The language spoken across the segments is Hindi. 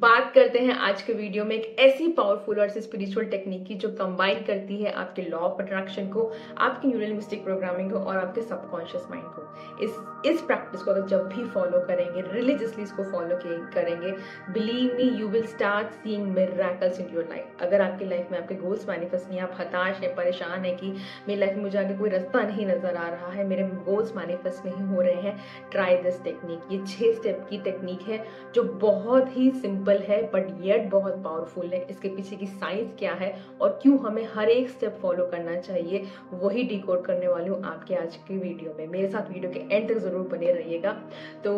बात करते हैं आज के वीडियो में एक ऐसी पावरफुल और स्पिरिचुअल टेक्निक की जो कंबाइन करती है आपके लॉ ऑफ अट्रैक्शन को, आपकी न्यूरो लिंग्विस्टिक प्रोग्रामिंग को और आपके सबकॉन्शियस माइंड को। इस प्रैक्टिस को अगर जब भी फॉलो करेंगे, रिलीजियसली इसको फॉलो करेंगे, believe me you will start seeing miracles in your life. अगर आपकी लाइफ में आपके गोल्स मैनिफेस्ट नहीं, आप हताश है, परेशान है कि मेरी लाइफ में मुझे आगे कोई रास्ता नहीं नजर आ रहा है, मेरे गोल्स मैनिफेस्ट नहीं हो रहे हैं, ट्राई दिस टेक्निक। ये 6 स्टेप की टेक्निक है जो बहुत ही सिंपल है बट येट बहुत पावरफुल है। इसके पीछे की साइंस क्या है और क्यों हमें हर एक स्टेप फॉलो करना चाहिए, वही डिकोड करने वाली हूँ आपके आज की वीडियो में। मेरे साथ वीडियो के एंड तक जरूर बने रहिएगा। तो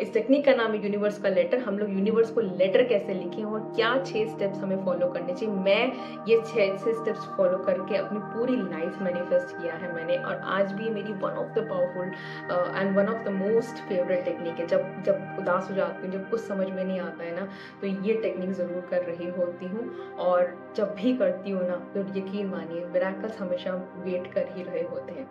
इस टेक्निक का नाम है यूनिवर्स का लेटर। हम लोग यूनिवर्स को लेटर कैसे लिखें और क्या 6 स्टेप्स हमें फॉलो करने चाहिए। मैं ये 6 स्टेप्स फॉलो करके अपनी पूरी लाइफ मैनिफेस्ट किया है मैंने, और आज भी मेरी one of the powerful and one of the most favourite technique है। जब उदास हो जाती हूँ, जब कुछ समझ में नहीं आता है ना, तो ये टेक्निक जरूर कर रही होती हूँ। और जब भी करती हूँ ना, तो यकीन मानिए मिरेकल्स हमेशा वेट कर ही रहे होते हैं।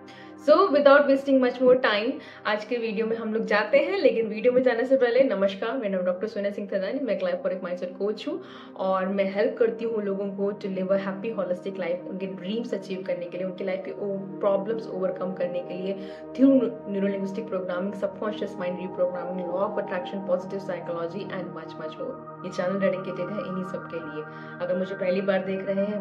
So without wasting much more time, आज के वीडियो में हम लोग जाते हैं। लेकिन वीडियो में जाने से पहले नमस्कार, मेरा नाम डॉक्टर सोनिया सिंह थदानी, मैं लाइफ फॉर एक माइंडसेट कोच हूँ और मैं हेल्प करती हूँ लोगों को to live a happy holistic life, उनके ड्रीम्स अचीव करने के लिए, उनकी लाइफ के प्रॉब्लम्स ओवरकम करने के लिए through neuro linguistic programming, subconscious mind reprogramming, law of attraction, positive psychology and much more. ये चैनल डेडिकेटेड है इन्हीं सब के लिए। अगर मुझे पहली बार देख रहे हैं,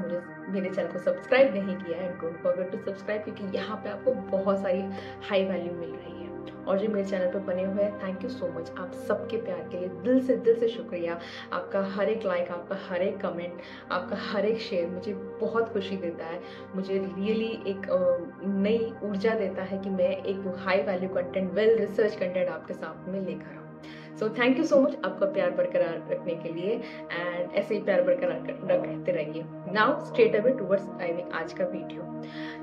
मेरे चैनल को सब्सक्राइब नहीं किया है, डोंट फॉरगेट टू सब्सक्राइब, क्योंकि यहाँ पे आपको बहुत सारी हाई वैल्यू मिल रही है। और जो मेरे चैनल पे बने हुए हैं, थैंक यू सो मच। आप सबके प्यार के लिए दिल से शुक्रिया। आपका हर एक लाइक, आपका हर एक कमेंट, आपका हर एक शेयर मुझे बहुत खुशी देता है। मुझे रियली एक नई ऊर्जा देता है कि मैं एक high value content, well research content आपके सामने लेकर आऊँ। So thank you so much आपका प्यार बरकरार रखने के लिए, एंड ऐसे ही प्यार बरकरार रखते रहिए। नाउ स्ट्रेट अवे टुवर्ड्स आज का वीडियो।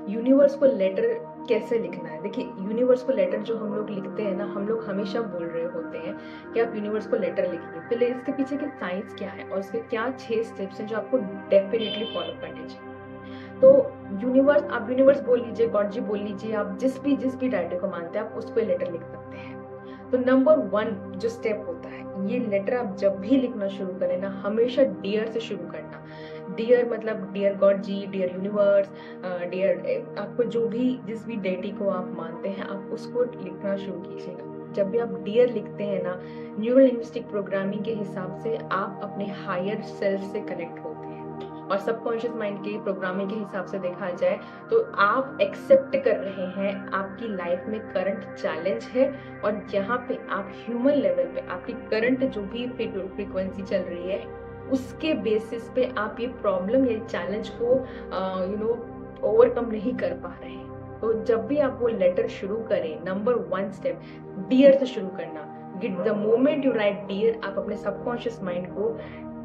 यूनिवर्स को लेटर कैसे लिखना है। देखिए, यूनिवर्स को लेटर जो हम लोग लिखते हैं ना, हम लोग हमेशा बोल रहे होते हैं कि आप यूनिवर्स को लेटर लिखिए। पहले इसके पीछे की साइंस क्या है और इसके क्या 6 स्टेप्स हैं जो आपको डेफिनेटली फॉलो करने चाहिए। तो यूनिवर्स, आप यूनिवर्स बोल लीजिए, गॉड जी बोल लीजिए, आप जिस भी टाइटल को मानते हैं आप उस पर लेटर लिख सकते हैं। तो नंबर 1 जो स्टेप होता है, ये लेटर आप जब भी लिखना शुरू करें ना, हमेशा डियर से शुरू करना। डियर मतलब डियर गॉड जी, डियर यूनिवर्स, डियर आपको जो भी जिस भी डेटी को आप मानते हैं, आप उसको लिखना शुरू कीजिएगा। जब भी आप डियर लिखते हैं ना, न्यूरो लिंग्विस्टिक प्रोग्रामिंग के हिसाब से आप अपने हायर सेल्फ से कनेक्ट होते हैं। और सबकॉन्शियस माइंड के प्रोग्रामिंग के हिसाब से देखा जाए तो आप एक्सेप्ट कर रहे हैं आपकी लाइफ में करंट चैलेंज है, और यहाँ पे आप ह्यूमन लेवल पे आपकी करंट जो भी फ्रीक्वेंसी चल रही है, उसके बेसिस पे आप ये प्रॉब्लम या चैलेंज को ओवरकम नहीं कर पा रहे हैं। तो जब भी आप वो लेटर शुरू करें, नंबर 1 स्टेप डियर से शुरू करना। The moment you write dear, आप अपने सबकॉन्शियस माइंड को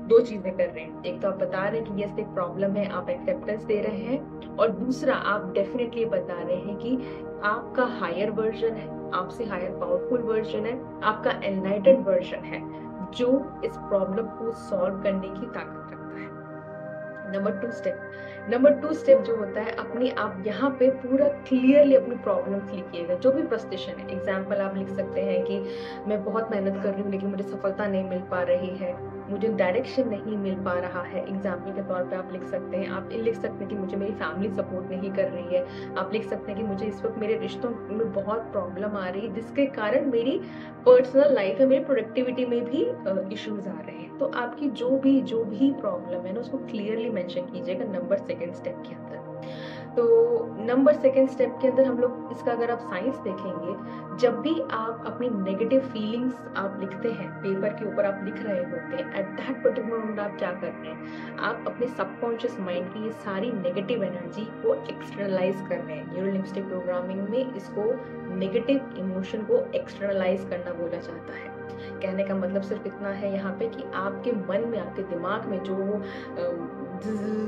2 चीजें कर रहे हैं। एक तो आप बता रहे हैं कि यस एक प्रॉब्लम है, आप एक्सेप्टेंस दे रहे हैं, और दूसरा आप डेफिनेटली बता रहे हैं कि आपका हायर वर्जन है, आपसे हायर पावरफुल वर्जन है, आपका एनलाइटेड वर्जन है जो इस प्रॉब्लम को सॉल्व करने की ताकत रखता है। नंबर 2 स्टेप जो होता है, अपनी आप यहाँ पे पूरा क्लियरली अपनी प्रॉब्लम्स लिखिएगा, जो भी फ्रस्ट्रेशन है। एग्जाम्पल आप लिख सकते हैं कि मैं बहुत मेहनत कर रही हूँ लेकिन मुझे सफलता नहीं मिल पा रही है, मुझे डायरेक्शन नहीं मिल पा रहा है। एग्जाम्पल के तौर पे आप लिख सकते हैं, आप लिख सकते हैं कि मुझे मेरी फैमिली सपोर्ट नहीं कर रही है। आप लिख सकते हैं कि मुझे इस वक्त मेरे रिश्तों में बहुत प्रॉब्लम आ रही है, जिसके कारण मेरी पर्सनल लाइफ है, मेरी प्रोडक्टिविटी में भी इश्यूज आ रहे हैं। तो आपकी जो भी प्रॉब्लम है ना, उसको क्लियरली मेंशन कीजिएगा नंबर 2 स्टेप के अंदर। तो नंबर 2 स्टेप के अंदर हम लोग इसका अगर आप साइंस देखेंगे, जब भी आप अपनी नेगेटिव फीलिंग्स आप लिखते हैं, पेपर के ऊपर आप लिख रहे होते हैं, एट दैट पर्टिकुलर मोमेंट आप क्या कर रहे हैं, आप अपने सबकॉन्शियस माइंड की ये सारी नेगेटिव एनर्जी को एक्सटर्नलाइज कर रहे हैं। न्यूरो लिंग्विस्टिक प्रोग्रामिंग में इसको नेगेटिव इमोशन को एक्सटर्नलाइज करना बोला जाता है। कहने का मतलब सिर्फ इतना है यहाँ पे कि आपके मन में, आपके दिमाग में जो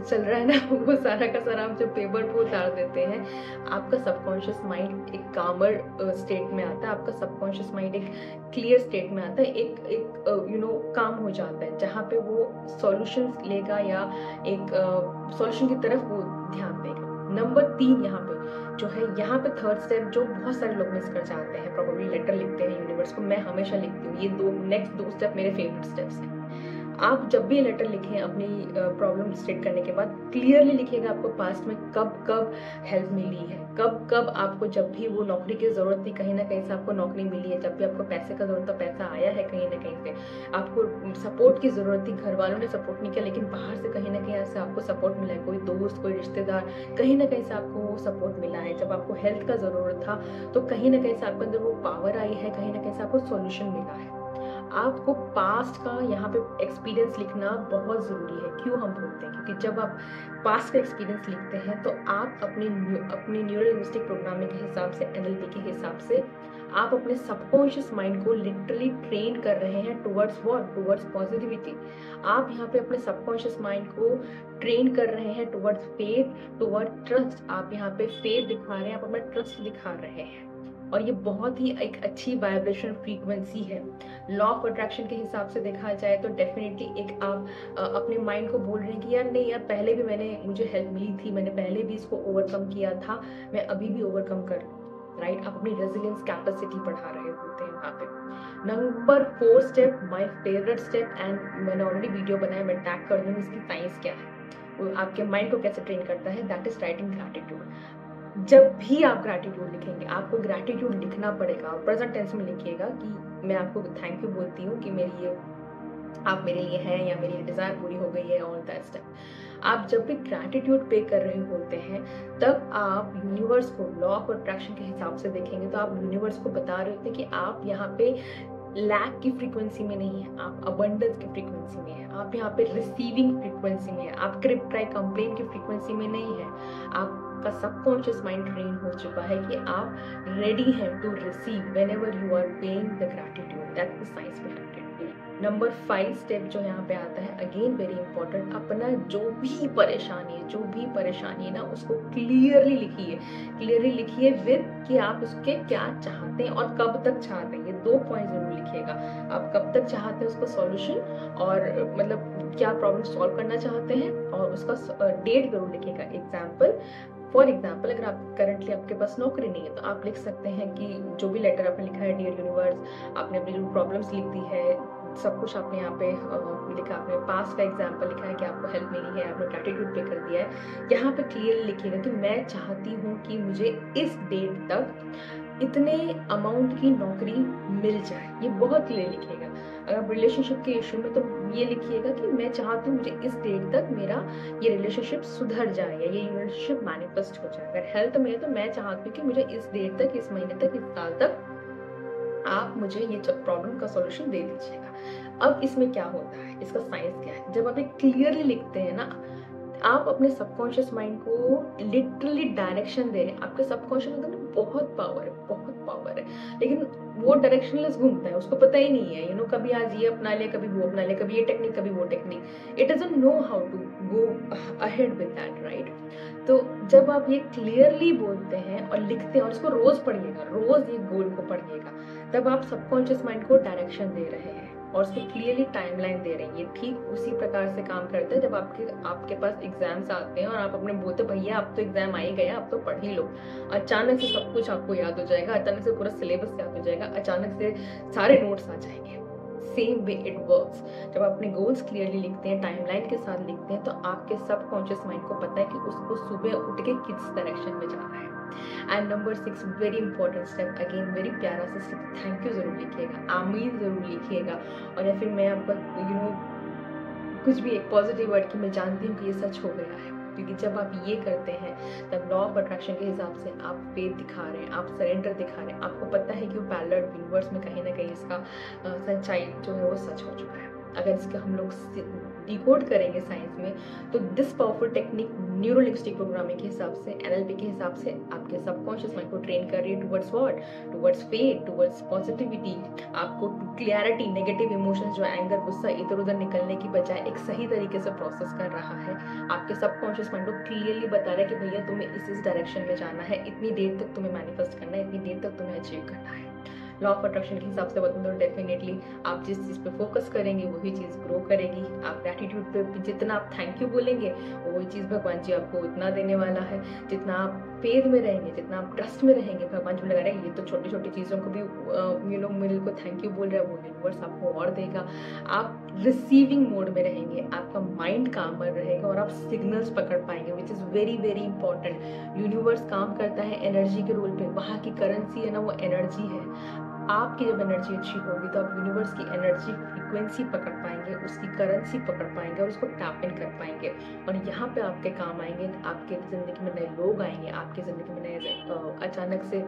चल रहा है ना, वो सारा का सारा आप जब पेपर पे उतार देते हैं, आपका सबकॉन्शियस माइंड एक कामर स्टेट में आता है, आपका सबकॉन्शियस माइंड एक क्लियर स्टेट में आता है, एक काम हो जाता है, जहाँ पे वो सॉल्यूशंस लेगा या एक सॉल्यूशन की तरफ वो ध्यान देगा। नंबर 3 यहाँ पे जो है, यहाँ पे 3rd स्टेप जो बहुत सारे लोग मिस कर जाते हैं, प्रोबेबली लेटर लिखते हैं यूनिवर्स को, मैं हमेशा लिखती हूँ। ये नेक्स्ट 2 स्टेप मेरे फेवरेट स्टेप्स हैं। आप जब भी लेटर लिखें अपनी प्रॉब्लम स्टेट करने के बाद क्लियरली लिखिएगा आपको पास्ट में कब कब हेल्प मिली है, कब कब आपको जब भी वो नौकरी की ज़रूरत थी कहीं ना कहीं से आपको नौकरी मिली है, जब भी आपको पैसे का ज़रूरत था पैसा आया है कहीं ना कहीं से, आपको सपोर्ट की ज़रूरत थी, घर वालों ने सपोर्ट नहीं किया लेकिन बाहर से कहीं ना कहीं से आपको सपोर्ट मिला है, कोई दोस्त कोई रिश्तेदार कहीं ना कहीं से आपको सपोर्ट मिला है, जब आपको हेल्थ का ज़रूरत था तो कहीं ना कहीं से आपके अंदर वो पावर आई है, कहीं ना कहीं से आपको सॉल्यूशन मिला है। आपको पास्ट का यहाँ पे एक्सपीरियंस लिखना बहुत ज़रूरी है। क्यों हम बोलते हैं, क्योंकि जब आप पास्ट का एक्सपीरियंस लिखते हैं तो आप अपने न्यूरो लिंग्विस्टिक प्रोग्रामिंग के हिसाब से, एनएलपी के हिसाब से आप अपने सबकॉन्शियस माइंड को लिटरली ट्रेन कर रहे हैं टुवर्ड्स व्हाट, टुवर्ड्स पॉजिटिविटी। आप यहाँ पे अपने सबकॉन्शियस माइंड को ट्रेन कर रहे हैं टुवर्ड्स फेथ, टुवर्ड ट्रस्ट। आप यहाँ पे फेथ दिखा रहे हैं, आप अपना ट्रस्ट दिखा रहे हैं, और ये बहुत ही एक अच्छी वाइब्रेशन फ्रीक्वेंसी है। लॉ ऑफ अट्रैक्शन के हिसाब से देखा जाए तो डेफिनेटली एक आप अपने माइंड को बोल रहे हैं कि यार नहीं यार, पहले भी मुझे हेल्प मिली थी, मैंने पहले भी इसको ओवरकम किया था, मैं अभी भी ओवरकम कर, राइट। आप अपनी रेजिलियंस कैपेसिटी बढ़ा रहे होते हैं वहाँ पे। Number 4 step, my favourite step, and मैंने ऑलरेडी वीडियो बनाया, मैं टैग कर दूँगी इसकी साइंस क्या है, वो आपके माइंड को कैसे ट्रेन करता है, दैट इज राइटिंग ग्रैटिट्यूड। जब भी आप ग्रैटिट्यूड लिखेंगे आपको ग्रैटिट्यूड लिखना पड़ेगा, और प्रेजेंट टेंस में लिखिएगा कि मैं आपको थैंक यू बोलती हूँ कि मेरी ये आप मेरे लिए हैं या मेरी डिज़ायर पूरी हो गई है, ऑल दैट स्टफ। आप जब भी ग्रैटिट्यूड पे कर रहे होते हैं तब आप यूनिवर्स को लॉ ऑफ अट्रैक्शन के हिसाब से देखेंगे तो आप यूनिवर्स को बता रहे होते हैं कि आप यहाँ पे लैक की फ्रीक्वेंसी में नहीं है, आप अबंडेंस की फ्रीक्वेंसी में है, आप यहाँ पे रिसीविंग फ्रीक्वेंसी में है, आप क्रिप ट्राई कंप्लेन की फ्रीक्वेंसी में नहीं है। आपका सबकॉन्शियस माइंड ट्रेन हो चुका है कि आप रेडी हैं to receive whenever you are paying the gratitude, that is science behind it. Number 5 step जो यहाँ पे आता है, अगेन वेरी इंपॉर्टेंट, अपना जो भी परेशानी है ना उसको क्लियरली लिखिए विद कि आप उसके क्या चाहते हैं और कब तक चाहते हैं। ये 2 पॉइंट जरूर लिखिएगा, आप कब तक चाहते हैं उसका सॉल्यूशन, और मतलब क्या प्रॉब्लम सॉल्व करना चाहते हैं, और उसका डेट जरूर लिखिएगा। फॉर एग्जाम्पल अगर आप करंटली आपके पास नौकरी नहीं है तो आप लिख सकते हैं कि जो भी लेटर आपने लिखा है, डियर यूनिवर्स, आपने अपनी जो प्रॉब्लम्स लिख दी है, सब कुछ आपने यहाँ पे लिखा, आपने पास्ट का एग्जाम्पल लिखा है कि आपको हेल्प मिली है, आपने ग्रैटिट्यूड पे कर दिया है। यहाँ पे क्लियरली लिखिएगा कि मैं चाहती हूँ कि मुझे इस डेट तक इतने अमाउंट की नौकरी मिल जाए, ये बहुत क्लियर लिखिएगा। अगर आप रिलेशनशिप के इशू में तो ये लिखिएगा कि मैं चाहती हूँ मुझे इस डेट तक मेरा ये रिलेशनशिप सुधर जाए या ये रिलेशनशिप मैनिफेस्ट हो जाए। अगर हेल्थ में है तो मैं चाहती हूँ कि मुझे इस डेट तक, इस महीने तक, इस साल तक आप मुझे ये प्रॉब्लम का सॉल्यूशन दे दीजिएगा। अब इसमें क्या होता है, इसका साइंस क्या है, जब आप ये क्लियरली लिखते हैं ना, आप अपने सबकॉन्शियस माइंड को लिटरली डायरेक्शन दे रहे हैं। आपके सबकॉन्शियस में बहुत पावर है, लेकिन वो डायरेक्शनलेस घूमता है, उसको पता ही नहीं है, कभी आज ये अपना ले, कभी वो अपना ले, कभी ये टेक्निक, कभी वो technique, it doesn't know how to go ahead with that, right. तो जब आप ये क्लियरली बोलते हैं और लिखते हैं और इसको रोज पढ़िएगा, रोज ये गोल को पढ़िएगा, तब आप सबकॉन्शियस माइंड को डायरेक्शन दे रहे हैं और उसको क्लियरली टाइमलाइन दे रहे हैं। ये ठीक उसी प्रकार से काम करता है जब आपके पास एग्जाम्स आते हैं और आप अपने बोलते भैया अब तो एग्जाम आ ही गया, अब तो पढ़ ही लो, अचानक से सब कुछ आपको याद हो जाएगा, अचानक से पूरा सिलेबस याद हो जाएगा, अचानक से सारे नोट्स आ जाएंगे। सेम वे इट वर्क्स, जब आप अपने गोल्स क्लियरली लिखते हैं, टाइमलाइन के साथ लिखते हैं, तो आपके सबकॉन्शियस माइंड को पता है कि उसको सुबह उठ के किस डायरेक्शन में जाना है। And number 6 very important step, again very प्यारा सा स्टेप, थैंक यू जरूर लिखिएगा, आमीन जरूर लिखिएगा, और या फिर मैं आपका कुछ भी एक पॉजिटिव वर्ड कि मैं जानती हूँ कि ये सच हो गया है। क्योंकि जब आप ये करते हैं तब लॉ ऑफ अट्रैक्शन के हिसाब से आप फेथ दिखा रहे हैं, आप सरेंडर दिखा रहे हैं, आपको पता है कि वो पैरेलल यूनिवर्स में कहीं ना कहीं इसका सच्चाई जो है वो सच हो चुका है। अगर इसके हम लोग डिकोड करेंगे साइंस में, तो this powerful technique neuro linguistic programming के हिसाब से, एनएलपी के हिसाब से आपके सबकॉन्शियस माइंड को ट्रेन कर रही है towards what, towards faith, towards positivity, आपको क्लैरिटी, नेगेटिव इमोशंस जो एंगर, गुस्सा, इधर उधर निकलने की बजाय एक सही तरीके से प्रोसेस कर रहा है। आपके सबकॉन्शियस माइंड को क्लियरली बता रहा है कि भैया तुम्हें इस डायरेक्शन में जाना है, इतनी देर तक तुम्हें मैनिफेस्ट करना है, इतनी देर तक तुम्हें अचीव करना है। लॉ ऑफ अट्रैक्शन के हिसाब से बताऊँ तो डेफिनेटली आप जिस चीज़ पे फोकस करेंगे वही चीज़ ग्रो करेगी। आप ग्रैटिट्यूड पे जितना आप थैंक यू बोलेंगे वही चीज़ भगवान जी आपको उतना देने वाला है, जितना आप फेथ में रहेंगे, जितना आप ट्रस्ट में रहेंगे, भगवान जो लगा रहे हैं ये तो छोटी छोटी चीज़ों को भी मेरे को थैंक यू बोल रहा है, वो यूनिवर्स आपको और देगा। आप रिसीविंग मोड में रहेंगे, आपका माइंड कामर रहेगा और आप सिग्नल्स पकड़ पाएंगे, which is very very important. Universe काम करता है एनर्जी के रोल पे, वहाँ की करेंसी है ना वो एनर्जी है। आपकी जब एनर्जी अच्छी होगी तो आप यूनिवर्स की एनर्जी फ्रीक्वेंसी पकड़ पाएंगे, उसकी करेंसी पकड़ पाएंगे और उसको टैप इन कर पाएंगे। और यहाँ पे आपके काम आएंगे, आपके ज़िंदगी में नए लोग आएंगे, आपकी ज़िंदगी में नए अचानक से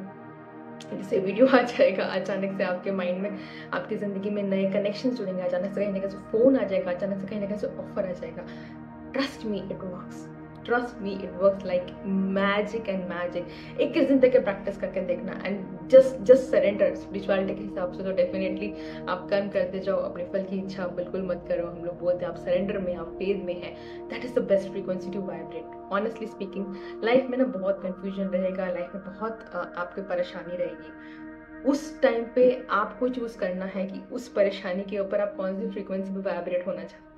जैसे वीडियो आ जाएगा, अचानक से आपके माइंड में आपकी ज़िंदगी में नए कनेक्शन जुड़ेंगे, अचानक से कहीं ना कहीं से फ़ोन आ जाएगा, अचानक से कहीं ना कहीं से ऑफर आ जाएगा। Trust me it works, trust me it works like magic and magic. 21 दिन तक प्रैक्टिस करके देखना एंड जस्ट सरेंडर। स्पिरिचुअलिटी के हिसाब से तो डेफिनेटली आप कर्म करते जाओ, अपने फल की इच्छा बिल्कुल मत करो। हम लोग बोलते हैं आप सरेंडर में, आप फेथ में है, that is the best frequency to vibrate. Honestly speaking life में ना बहुत कंफ्यूजन रहेगा, लाइफ में बहुत आपको परेशानी रहेगी। उस टाइम पे आपको चूज करना है कि उस परेशानी के ऊपर आप कौन सी फ्रीक्वेंसी पे वाइब्रेट होना चाहते हैं।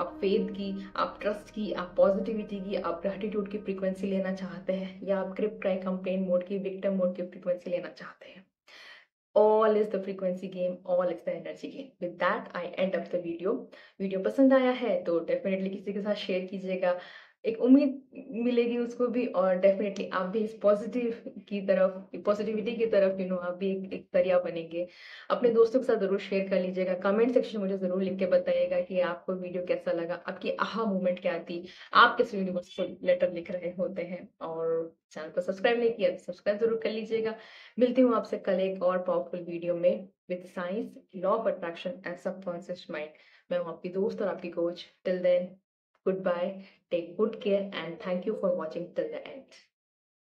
आप फेथ की, आप ट्रस्ट की, आप पॉजिटिविटी की, आप ग्रेटिट्यूड की फ्रीक्वेंसी लेना चाहते हैं, या आप क्रिप ट्राई कंप्लेन मोड की, विक्टिम मोड की फ्रीक्वेंसी लेना चाहते हैं। All is the frequency game, all is the energy game. With that, I end up the video. Video पसंद आया है तो डेफिनेटली किसी के साथ शेयर कीजिएगा, एक उम्मीद मिलेगी उसको भी, और डेफिनेटली आप भी इस पॉजिटिविटी की तरफ आप भी एक जरिया बनेंगे। अपने दोस्तों के साथ जरूर शेयर कर लीजिएगा। कमेंट सेक्शन में मुझे जरूर लिख के बताइएगा कि आपको वीडियो कैसा लगा, आपकी आहा मोमेंट क्या थी, आप किस यूनिवर्स को लेटर लिख रहे होते हैं। और चैनल को सब्सक्राइब नहीं किया तो सब्सक्राइब जरूर कर लीजिएगा। मिलती हूँ आपसे कल एक और पावरफुल वीडियो में with science, law of attraction and subconscious mind. मैं हूँ आपकी दोस्त और आपकी coach. Till then, good bye, take good care and thank you for watching till the and.